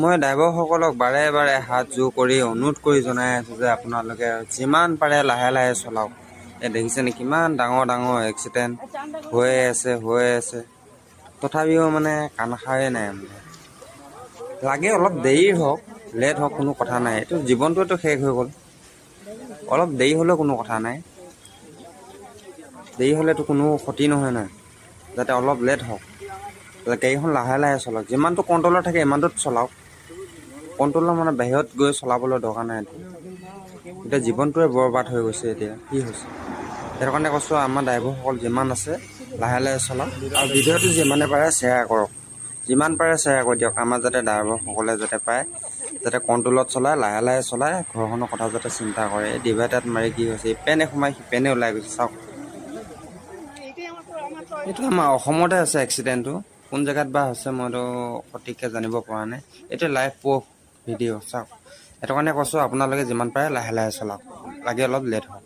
মই ড্ৰাইভাৰসকলক বাৰে বাৰে হাত জোৰ কৰি অনুৰোধ কৰি জনাই আছোঁ যে আপোনালোকে যিমান পাৰে লাহে লাহে চলাওক। এই দেখিছেনে কিমান ডাঙৰ ডাঙৰ এক্সিডেণ্ট হৈ আছে তথাপিও মানে কাণ সাৰে নাই মানে। লাগে অলপ দেৰি হওক, লেট হওক, কোনো কথা নাই। এইটো জীৱনটোতো শেষ হৈ গ'ল। অলপ দেৰি হ'লেও কোনো কথা নাই, দেৰি হ'লেতো কোনো ক্ষতি নহয় নহয়। যাতে অলপ লেট হওক, গাড়ীখন লাহে লাহে চলাওক। যিমানটো কণ্ট্ৰলত থাকে ইমানটোত চলাওক। কণ্ট্ৰলৰ মানে বাহিৰত গৈ চলাবলৈ দৰকাৰ নাই। এতিয়া জীৱনটোৱে বৰবাদ হৈ গৈছে। এতিয়া কি হৈছে সেইটো কাৰণে কৈছোঁ, আমাৰ ড্ৰাইভাৰসকল যিমান আছে লাহে লাহে চলাওক আৰু ভিডিঅ'টো যিমানে পাৰে শ্বেয়াৰ কৰক। যিমান পাৰে শ্বেয়াৰ কৰি দিয়ক, আমাৰ যাতে ড্ৰাইভাৰসকলে যাতে পায়, যাতে কণ্ট্ৰলত চলায়, লাহে লাহে চলায়, ঘৰখনৰ কথা যাতে চিন্তা কৰে। এই ডিভাইডাৰত মাৰি কি হৈছে, ইপেনে সোমাই সিপেনে ওলাই গৈছে চাওক। এইটো আমাৰ অসমতে আছে এক্সিডেণ্টটো, কোন জেগাত বা হৈছে মইতো সঠিককৈ জানিব পৰা নাই। এইটো লাইভ প্ৰুফ ভিডিঅ' চাওক। সেইটো কাৰণে কৈছোঁ আপোনালোকে যিমান পাৰে লাহে লাহে চলাওক, লাগে অলপ লেট হওক।